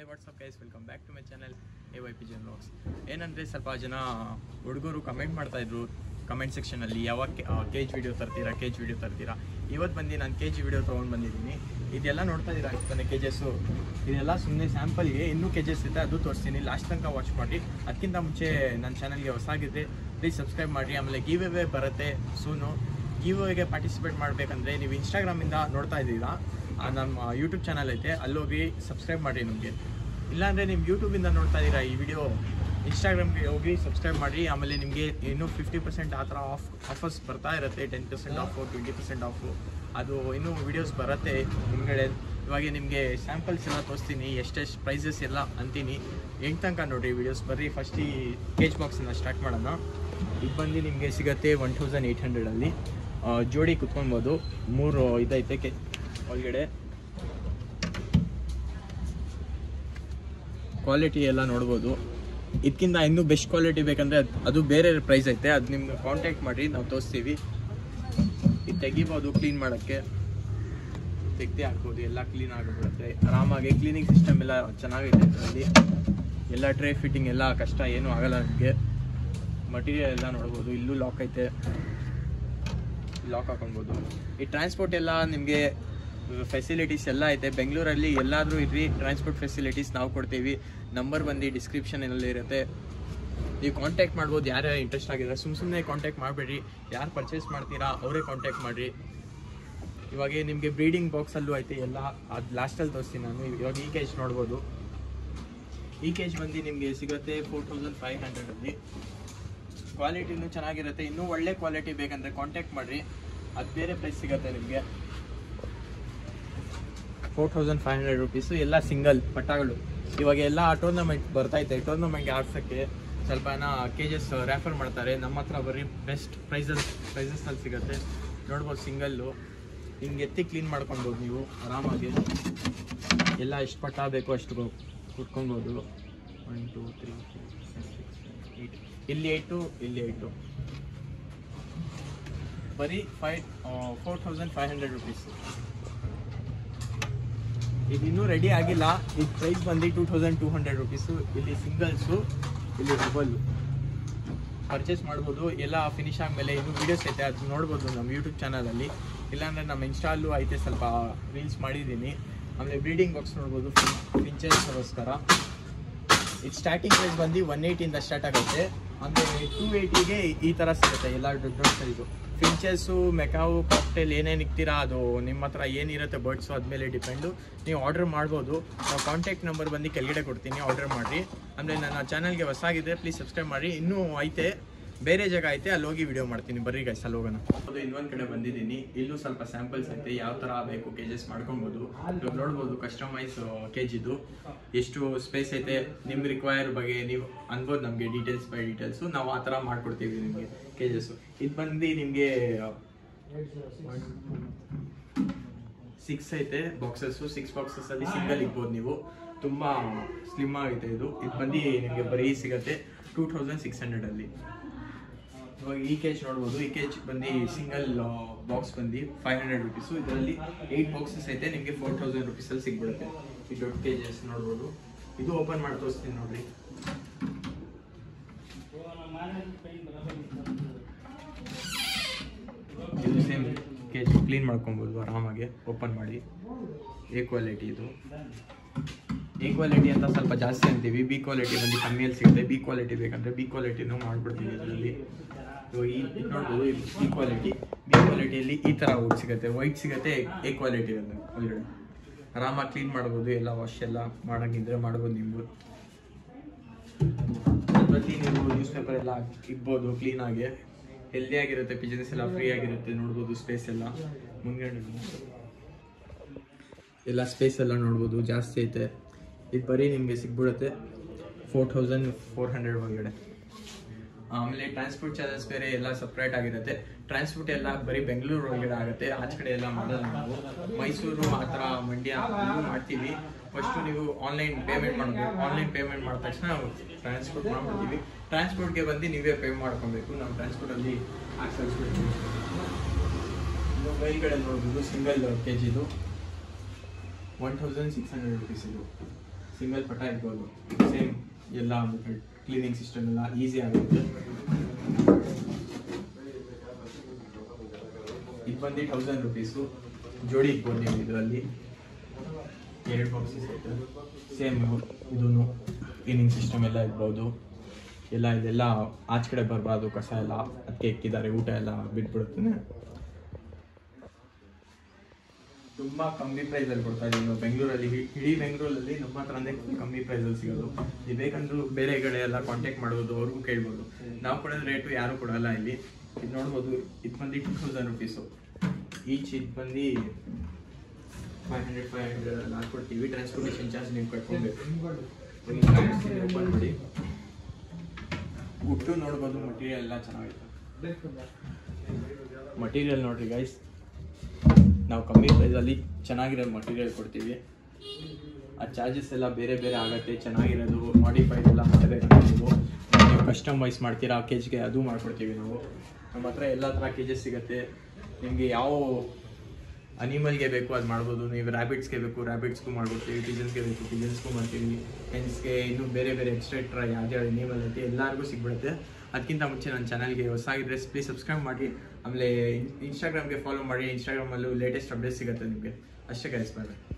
Hey what's up guys, welcome back to my channel AYP Jen Vlogs. ಏನಂದರೆ ಸ್ವಲ್ಪ ಜನ ಹುಡುಗರು ಕಮೆಂಟ್ ಮಾಡ್ತಾಯಿದ್ರು ಕಮೆಂಟ್ ಸೆಕ್ಷನಲ್ಲಿ, ಯಾವಾಗ ಕೇಜ್ ವಿಡಿಯೋ ತರ್ತೀರಾ. ಇವತ್ತು ಬಂದು ನಾನು KG ವಿಡಿಯೋ ತೊಗೊಂಡು ಬಂದಿದ್ದೀನಿ. ಇದೆಲ್ಲ ನೋಡ್ತಾ ಇದ್ದೀರಾ, ಇಷ್ಟನೇ KGSಸು, ಇದೆಲ್ಲ ಸುಮ್ಮನೆ ಸ್ಯಾಂಪಲ್ಗೆ. ಇನ್ನೂ KGS ಇದೆ, ಅದು ತೋರಿಸ್ತೀನಿ, ಲಾಸ್ಟ್ ತನಕ ವಾಚ್ ಮಾಡಿ. ಅದಕ್ಕಿಂತ ಮುಂಚೆ ನನ್ನ ಚಾನಲ್ಗೆ ಹೊಸಾಗಿದ್ದರೆ ಪ್ಲೀಸ್ ಸಬ್ಸ್ಕ್ರೈಬ್ ಮಾಡಿರಿ. ಆಮೇಲೆ ಗಿವ್ ಅವೇ ಬರುತ್ತೆ ಸೂನು. ಗಿವ್ ಅವೇಗೆ ಪಾರ್ಟಿಸಿಪೇಟ್ ಮಾಡಬೇಕಂದ್ರೆ ನೀವು ಇನ್ಸ್ಟಾಗ್ರಾಮಿಂದ ನೋಡ್ತಾ ಇದ್ದೀರಾ, ನಮ್ಮ ಯೂಟ್ಯೂಬ್ ಚಾನಲ್ ಐತೆ, ಅಲ್ಲೋಗಿ ಸಬ್ಸ್ಕ್ರೈಬ್ ಮಾಡಿ. ನಿಮಗೆ ಇಲ್ಲಾಂದರೆ ನಿಮ್ಮ ಯೂಟ್ಯೂಬಿಂದ ನೋಡ್ತಾ ಇದ್ದೀರಾ ಈ ವಿಡಿಯೋ, ಇನ್ಸ್ಟಾಗ್ರಾಮ್ಗೆ ಹೋಗಿ ಸಬ್ಸ್ಕ್ರೈಬ್ ಮಾಡಿ. ಆಮೇಲೆ ನಿಮಗೆ ಇನ್ನೂ 50% ಆ ಥರ ಆಫರ್ಸ್ ಬರ್ತಾ ಇರುತ್ತೆ, 10% ಆಫು, 20% ಆಫು, ಅದು ಇನ್ನೂ ವೀಡಿಯೋಸ್ ಬರುತ್ತೆ ಹಿಂದ್ಗಡೆ. ಇವಾಗ ನಿಮಗೆ ಸ್ಯಾಂಪಲ್ಸ್ ಎಲ್ಲ ತೋರಿಸ್ತೀನಿ, ಎಷ್ಟೆಷ್ಟು ಪ್ರೈಸಸ್ ಎಲ್ಲ ಅಂತೀನಿ. ಹೆಂಗೆ ತನಕ ನೋಡಿರಿ ವೀಡಿಯೋಸ್. ಬರ್ರಿ ಫಸ್ಟ್ ಈ ಕೇಜ್ ಬಾಕ್ಸಿಂದ ಸ್ಟಾರ್ಟ್ ಮಾಡೋಣ. ಇದು ಬಂದು ನಿಮಗೆ ಸಿಗುತ್ತೆ 1800 ಜೋಡಿ ಕುತ್ಕೊಬೋದು. 3 ಇದೈತೆ ಒಳಗಡೆ. ಕ್ವಾಲಿಟಿ ಎಲ್ಲ ನೋಡ್ಬೋದು. ಇದಕ್ಕಿಂತ ಇನ್ನೂ ಬೆಸ್ಟ್ ಕ್ವಾಲಿಟಿ ಬೇಕಂದರೆ ಅದು ಬೇರೆ ಪ್ರೈಸ್ ಐತೆ, ಅದು ನಿಮ್ಗೆ ಕಾಂಟ್ಯಾಕ್ಟ್ ಮಾಡಿ, ನಾವು ತೋರಿಸ್ತೀವಿ. ಇದು ತೆಗಿಬೋದು, ಕ್ಲೀನ್ ಮಾಡೋಕ್ಕೆ ತೆಗ್ದೇ ಹಾಕ್ಬೋದು, ಎಲ್ಲ ಕ್ಲೀನ್ ಆಗಿಬಿಡುತ್ತೆ ಆರಾಮಾಗಿ. ಕ್ಲೀನಿಂಗ್ ಸಿಸ್ಟಮ್ ಎಲ್ಲ ಚೆನ್ನಾಗೈತೆ ಇದರಲ್ಲಿ. ಎಲ್ಲ ಟ್ರೇ ಫಿಟ್ಟಿಂಗ್ ಎಲ್ಲ ಕಷ್ಟ ಏನೂ ಆಗಲ್ಲ ನಿಮಗೆ. ಮಟೀರಿಯಲ್ ಎಲ್ಲ ನೋಡ್ಬೋದು, ಇಲ್ಲೂ ಲಾಕ್ ಐತೆ, ಲಾಕ್ ಹಾಕೊಬೋದು. ಈ ಟ್ರಾನ್ಸ್ಪೋರ್ಟ್ ಎಲ್ಲ ನಿಮಗೆ ಫೆಸಿಲಿಟೀಸ್ ಎಲ್ಲ ಐತೆ. ಬೆಂಗಳೂರಲ್ಲಿ ಎಲ್ಲಾದರೂ ಇರ್ರಿ, ಟ್ರಾನ್ಸ್ಪೋರ್ಟ್ ಫೆಸಿಲಿಟೀಸ್ ನಾವು ಕೊಡ್ತೀವಿ. ನಂಬರ್ ಬಂದು ಡಿಸ್ಕ್ರಿಪ್ಷನಲ್ಲಿ ಇರುತ್ತೆ, ನೀವು ಕಾಂಟ್ಯಾಕ್ಟ್ ಮಾಡ್ಬೋದು. ಯಾರ್ಯಾರು ಇಂಟ್ರೆಸ್ಟ್ ಆಗಿದ್ರೆ ಸುಮ್ಮನೆ ಕಾಂಟ್ಯಾಕ್ಟ್ ಮಾಡಬೇಡಿ. ಯಾರು ಪರ್ಚೇಸ್ ಮಾಡ್ತೀರಾ ಅವರೇ ಕಾಂಟ್ಯಾಕ್ಟ್ ಮಾಡಿರಿ. ಇವಾಗ ನಿಮಗೆ ಬ್ರೀಡಿಂಗ್ ಬಾಕ್ಸಲ್ಲೂ ಐತೆ ಎಲ್ಲ, ಅದು ಲಾಸ್ಟಲ್ಲಿ ತೋರಿಸ್ತೀನಿ ನಾನು. ಇವಾಗ ಈ ಕೇಜ್ ನೋಡ್ಬೋದು. ಈ ಕೇಜ್ ಬಂದು ನಿಮಗೆ ಸಿಗುತ್ತೆ 4500 ಕ್ವಾಲಿಟಿನೂ ಚೆನ್ನಾಗಿರುತ್ತೆ. ಇನ್ನೂ ಒಳ್ಳೆ ಕ್ವಾಲಿಟಿ ಬೇಕಂದರೆ ಕಾಂಟ್ಯಾಕ್ಟ್ ಮಾಡಿರಿ, ಅದು ಬೇರೆ ಪ್ರೈಸ್ ಸಿಗುತ್ತೆ ನಿಮಗೆ. 4500 ರೂಪೀಸು, ಎಲ್ಲ ಸಿಂಗಲ್ ಪಟ್ಟಾಗಳು. ಇವಾಗ ಎಲ್ಲ ಟೂರ್ನಮೆಂಟ್ ಬರ್ತೈತೆ, ಟೂರ್ನಮೆಂಟ್ಗೆ ಆಡ್ಸೋಕ್ಕೆ ಸ್ವಲ್ಪ KGS ರ್ಯಾಫರ್ ಮಾಡ್ತಾರೆ. ನಮ್ಮ ಹತ್ರ ಬರೀ ಬೆಸ್ಟ್ ಪ್ರೈಸಸ್ನಲ್ಲಿ ಸಿಗುತ್ತೆ. ನೋಡ್ಬೋದು, ಸಿಂಗಲ್ಲು ಹಿಂಗೆ ಎತ್ತಿ ಕ್ಲೀನ್ ಮಾಡ್ಕೊಬೋದು ನೀವು ಆರಾಮಾಗಿ. ಎಲ್ಲ ಎಷ್ಟು ಪಟ್ಟ ಬೇಕೋ ಅಷ್ಟು ಕುಟ್ಕೊಬೋದು. 1 2 3 4 5 6 7 8, ಇಲ್ಲಿ 8, ಇಲ್ಲಿ 8, ಬರೀ 4500 ರೂಪೀಸು. ಇದು ಇನ್ನೂ ರೆಡಿ ಆಗಿಲ್ಲ. ಇದು ಪ್ರೈಸ್ ಬಂದು 2200 ರೂಪೀಸು. ಇಲ್ಲಿ ಸಿಂಗಲ್ಸು, ಇಲ್ಲಿ ಡಬಲ್ಲು ಪರ್ಚೇಸ್ ಮಾಡ್ಬೋದು. ಎಲ್ಲ ಫಿನಿಶ್ ಆದಮೇಲೆ ಇನ್ನೂ ವೀಡಿಯೋಸ್ ಐತೆ, ಅದು ನೋಡ್ಬೋದು ನಮ್ಮ ಯೂಟ್ಯೂಬ್ ಚಾನಲಲ್ಲಿ. ಇಲ್ಲಾಂದರೆ ನಮ್ಮ ಇನ್ಸ್ಟಾಲ್ಲೂ ಐತೆ, ಸ್ವಲ್ಪ ರೀಲ್ಸ್ ಮಾಡಿದ್ದೀನಿ. ಆಮೇಲೆ ಬ್ರೀಡಿಂಗ್ ಬಾಕ್ಸ್ ನೋಡ್ಬೋದು, ಫಿಂಚರ್ಸ್ಗೋಸ್ಕರ. ಇದು ಸ್ಟಾರ್ಟಿಂಗ್ ಪ್ರೈಸ್ ಬಂದು 180ಇಂದ ಸ್ಟಾರ್ಟ್ ಆಗುತ್ತೆ. ಅಂದರೆ 280ಗೆ ಈ ಥರ ಸಿಗುತ್ತೆ ಎಲ್ಲ ದೊಡ್ಡ ಸೈಜು. ಫಿಂಚರ್ಸು, ಮೆಕಾವು, ಕಾಕ್ಟೇಲ್ ಏನೇನು ಇಕ್ತೀರಾ ಅದು ನಿಮ್ಮ ಹತ್ರ ಏನಿರುತ್ತೆ ಬರ್ಡ್ಸು ಅದ್ಮೇಲೆ ಡಿಪೆಂಡು. ನೀವು ಆರ್ಡರ್ ಮಾಡ್ಬೋದು. ನಾವು ಕಾಂಟ್ಯಾಕ್ಟ್ ನಂಬರ್ ಬಂದು ಕೆಳಗಡೆ ಕೊಡ್ತೀನಿ, ಆರ್ಡರ್ ಮಾಡಿರಿ. ಅಂದರೆ ನನ್ನ ಚಾನಲ್ಗೆ ಹೊಸಾಗಿದೆ, ಪ್ಲೀಸ್ ಸಬ್ಸ್ಕ್ರೈಬ್ ಮಾಡಿ. ಇನ್ನೂ ಐತೆ, ಬೇರೆ ಜಾಗ ಐತೆ, ಅಲ್ಲಿ ಹೋಗಿ ವಿಡಿಯೋ ಮಾಡ್ತೀನಿ. ಬರ್ರಿ ಗೈಸ್, ಅಲ್ಲಿ ಹೋಗೋಣ. ಅದು ಇನ್ನೊಂದು ಕಡೆ ಬಂದಿದ್ದೀನಿ, ಇಲ್ಲೂ ಸ್ವಲ್ಪ ಸ್ಯಾಂಪಲ್ಸ್ ಐತೆ, ಯಾವ ಥರ ಬೇಕು KGS ಮಾಡ್ಕೊಬೋದು. ಇವಾಗ ನೋಡ್ಬೋದು ಕಸ್ಟಮೈಸ್ KGದು ಎಷ್ಟು ಸ್ಪೇಸ್ ಐತೆ. ನಿಮ್ಮ ರಿಕ್ವೈರ್ ಬಗ್ಗೆ ನೀವು ಅನ್ಬೋದು ನಮಗೆ ಡೀಟೇಲ್ಸ್ ಬೈ ಡೀಟೇಲ್ಸು, ನಾವು ಆ ಥರ ಮಾಡ್ಕೊಡ್ತೀವಿ ನಿಮಗೆ KGSಸು. ಇದು ಬಂದು ನಿಮಗೆ 6 ಐತೆ ಬಾಕ್ಸಸ್ಸು. 6 ಬಾಕ್ಸಸ್ಸಲ್ಲಿ ಸಿಂಗಲ್ ಇಕ್ಬೋದು ನೀವು. ತುಂಬ ಸ್ಲಿಮ್ ಆಗೈತೆ ಇದು. ಇದು ಬಂದು ನಿಮಗೆ ಬರೀ ಸಿಗುತ್ತೆ 2600 ಇವಾಗ ಈ ಕೇಜ್ ನೋಡ್ಬೋದು. ಈ ಕೇಜ್ ಬಂದು ಸಿಂಗಲ್ ಬಾಕ್ಸ್ ಬಂದು 500 ರೂಪೀಸು. ಇದರಲ್ಲಿ 8 ಬಾಕ್ಸಸ್ ಐತೆ, ನಿಮಗೆ 4000 ರೂಪೀಸಲ್ಲಿ ಸಿಗ್ಬಿಡುತ್ತೆ. ಈ ದೊಡ್ಡ KGS ನೋಡ್ಬೋದು. ಇದು ಓಪನ್ ಮಾಡಿ ತೋರಿಸ್ತೀನಿ ನೋಡ್ರಿ. ಇದು ಸೇಮ್ ಕೇಜ್ ಕ್ಲೀನ್ ಮಾಡ್ಕೊಬೋದು ಆರಾಮಾಗಿ. ಓಪನ್ ಮಾಡಿ. A ಕ್ವಾಲಿಟಿ ಇದು. A ಕ್ವಾಲಿಟಿ ಅಂತ ಸ್ವಲ್ಪ ಜಾಸ್ತಿ ಅಂತೀವಿ, B ಕ್ವಾಲಿಟಿ ಬಂದು ಕಮ್ಮಿಯಲ್ಲಿ ಸಿಗುತ್ತೆ. B ಕ್ವಾಲಿಟಿ ಬೇಕಂದರೆ B ಕ್ವಾಲಿಟಿನೂ ಮಾಡ್ಬಿಡ್ತೀವಿ ಇದರಲ್ಲಿ. ಇವಾಗ ಈ ನೋಡ್ಬೋದು, ಈ ಕ್ವಾಲಿಟಿ. B ಕ್ವಾಲಿಟಿಯಲ್ಲಿ ಈ ಥರ ವುಡ್ ಸಿಗುತ್ತೆ, ವೈಟ್ ಸಿಗುತ್ತೆ. A ಕ್ವಾಲಿಟಿ ಅದು ಒಳಗಡೆ ಆರಾಮಾಗಿ ಕ್ಲೀನ್ ಮಾಡ್ಬೋದು. ಎಲ್ಲ ವಾಶ್ ಎಲ್ಲ ಮಾಡೋಂಗಿದ್ರೆ ಮಾಡ್ಬೋದು. ನೀವು ಪ್ರತಿ ನೀವು ನ್ಯೂಸ್ ಪೇಪರ್ ಎಲ್ಲ ಇಕ್ಬೋದು ಕ್ಲೀನಾಗಿ. ಹೆಲ್ದಿಯಾಗಿರುತ್ತೆ, ಪಿಜನ್ಸ್ ಎಲ್ಲ ಫ್ರೀ ಆಗಿರುತ್ತೆ. ನೋಡ್ಬೋದು ಸ್ಪೇಸ್ ಎಲ್ಲ ಮುಂದ್ಗಡೆ ಎಲ್ಲ ಸ್ಪೇಸ್ ಎಲ್ಲ ನೋಡ್ಬೋದು, ಜಾಸ್ತಿ ಐತೆ. ಇದು ಬರೀ ನಿಮಗೆ ಸಿಗ್ಬಿಡುತ್ತೆ 4400 ಒಳಗಡೆ. ಆಮೇಲೆ ಟ್ರಾನ್ಸ್ಪೋರ್ಟ್ ಚಾರ್ಜಸ್ ಬೇರೆ ಎಲ್ಲ ಸಪ್ರೇಟ್ ಆಗಿರುತ್ತೆ. ಟ್ರಾನ್ಸ್ಪೋರ್ಟ್ ಎಲ್ಲ ಬರೀ ಬೆಂಗಳೂರು ಒಳಗಡೆ ಆಗುತ್ತೆ, ಆಚೆ ಕಡೆ ಎಲ್ಲ ಮಾಡಲ್ಲ ನಾವು. ಮೈಸೂರು ಆ ಥರ, ಮಂಡ್ಯ ಅಲ್ಲೂ ಮಾಡ್ತೀವಿ. ಫಸ್ಟು ನೀವು ಆನ್ಲೈನ್ ಪೇಮೆಂಟ್ ಮಾಡಬೇಕು. ಆನ್ಲೈನ್ ಪೇಮೆಂಟ್ ಮಾಡಿದ ತಕ್ಷಣ ನಾವು ಟ್ರಾನ್ಸ್ಪೋರ್ಟ್ ಮಾಡ್ಬಿಡ್ತೀವಿ. ಟ್ರಾನ್ಸ್ಪೋರ್ಟ್ಗೆ ಬಂದು ನೀವೇ ಪೇ ಮಾಡ್ಕೊಬೇಕು. ನಾವು ಟ್ರಾನ್ಸ್ಪೋರ್ಟಲ್ಲಿ ಹಾಕ್ಸಲ್ಸ್ಬಿಡ್ತೀವಿ. ಇನ್ನು ಮೇಲ್ಗಡೆ ನೋಡ್ಬೋದು, ಸಿಂಗಲ್ KGದು 1600 ರೂಪೀಸ್ ಇದು. ಸಿಂಗಲ್ ಪಟ ಇರ್ಬೋದು. ಸೇಮ್ ಎಲ್ಲ ಕ್ಲೀನಿಂಗ್ ಸಿಸ್ಟಮ್ ಎಲ್ಲ ಈಸಿ ಆಗುತ್ತೆ. ಇದು ಬಂದು 1000 ರೂಪೀಸು ಜೋಡಿ ಇಟ್ಬೋದು ನೀವು. ಇದರಲ್ಲಿ 2 ಬಾಕ್ಸಸ್ ಐತೆ. ಸೇಮ್ ಇದೂ ಕ್ಲೀನಿಂಗ್ ಸಿಸ್ಟಮ್ ಎಲ್ಲ ಇರ್ಬೋದು. ಎಲ್ಲ ಇದೆಲ್ಲ ಆಚೆ ಕಡೆ ಬರಬಾರ್ದು, ಕಸ ಎಲ್ಲ ಅದಕ್ಕೆ ಇಕ್ಕಿದ್ದಾರೆ, ಊಟ ಎಲ್ಲ ಬಿಟ್ಬಿಡುತ್ತೆ. ತುಂಬ ಕಮ್ಮಿ ಪ್ರೈಸಲ್ಲಿ ಕೊಡ್ತಾ ಇದ್ದೀವಿ ನಾವು ಬೆಂಗಳೂರಲ್ಲಿ. ಇಡೀ ಬೆಂಗಳೂರಲ್ಲಿ ನಮ್ಮ ಹತ್ರನೇ ಕಮ್ಮಿ ಪ್ರೈಸಲ್ಲಿ ಸಿಗೋದು. ನೀವು ಬೇಕಂದ್ರೂ ಬೇರೆ ಕಡೆ ಎಲ್ಲ ಕಾಂಟ್ಯಾಕ್ಟ್ ಮಾಡ್ಬೋದು, ಅವ್ರಿಗೂ ಕೇಳ್ಬೋದು. ನಾವು ಕೊಡೋದು ರೇಟು ಯಾರೂ ಕೊಡೋಲ್ಲ ಇಲ್ಲಿ. ಇದು ನೋಡ್ಬೋದು, ಇದು ಬಂದು 2000 ರೂಪೀಸು ಈಚ್. ಇದು ಬಂದು 500 ನಾವು ಕೊಡ್ತೀವಿ. ಟ್ರಾನ್ಸ್ಪೋರ್ಟೇಷನ್ ಚಾರ್ಜ್ ನೀವು ಕಟ್ಕೊಬೇಕು. ಓಪನ್ ಮಾಡಿ ಉಟ್ಟು ನೋಡ್ಬೋದು. ಮಟೀರಿಯಲ್ ಎಲ್ಲ ಚೆನ್ನಾಗಿದೆ. ಮಟೀರಿಯಲ್ ನೋಡ್ರಿ ಗೈಸ್, ನಾವು ಕಮ್ಮಿ ಪ್ರೈಸಲ್ಲಿ ಚೆನ್ನಾಗಿರೋ ಮಟೀರಿಯಲ್ ಕೊಡ್ತೀವಿ. ಆ ಚಾರ್ಜಸ್ ಎಲ್ಲ ಬೇರೆ ಬೇರೆ ಆಗುತ್ತೆ. ಚೆನ್ನಾಗಿರೋದು ಮಾಡಿಫೈಡ್ ಎಲ್ಲ ಮಾಡಬೇಕಂತ ನೀವು ಕಸ್ಟಮೈಸ್ ಮಾಡ್ತೀರಾ ಕೇಜ್ಗೆ, ಅದು ಮಾಡ್ಕೊಡ್ತೀವಿ ನಾವು. ನಮ್ಮ ಹತ್ರ ಎಲ್ಲ ಥರ ಕೇಜಸ್ ಸಿಗುತ್ತೆ. ನಿಮಗೆ ಯಾವ ಅನಿಮಲ್ಗೆ ಬೇಕು ಅದು ಮಾಡ್ಬೋದು. ನೀವು ರ್ಯಾಬಿಟ್ಸ್ಗೆ ಬೇಕು ರ್ಯಾಬಿಟ್ಸ್ಗೂ ಮಾಡ್ಕೊಡ್ತೀವಿ, ಪಿಜನ್ಸ್ಗೆ ಬೇಕು ಪಿಜನ್ಸ್ಗೂ ಮಾಡ್ತೀವಿ, ಹೆನ್ಸ್ಗೆ ಇನ್ನೂ ಬೇರೆ ಬೇರೆ ಎಕ್ಸ್ಟ್ರಾ ಯಾವ್ದು ಅನಿಮಲ್ ಐತಿ ಎಲ್ಲರಿಗೂ ಸಿಗ್ಬಿಡುತ್ತೆ. ಅದಕ್ಕಿಂತ ಮುಂಚೆ ನನ್ನ ಚಾನಲ್ಗೆ ಹೊಸಾಗಿದ್ರೆ ಪ್ಲೀಸ್ ಸಬ್ಸ್ಕ್ರೈಬ್ ಮಾಡಿ. ಆಮೇಲೆ ಇನ್ಸ್ಟಾಗ್ರಾಮ್ಗೆ ಫಾಲೋ ಮಾಡಿ. ಇನ್ಸ್ಟಾಗ್ರಾಮಲ್ಲೂ ಲೇಟೆಸ್ಟ್ ಅಪ್ಡೇಟ್ಸ್ ಸಿಗುತ್ತೆ ನಿಮಗೆ. ಅಷ್ಟೇ ಗೈಸ್, ಬಾಯ್.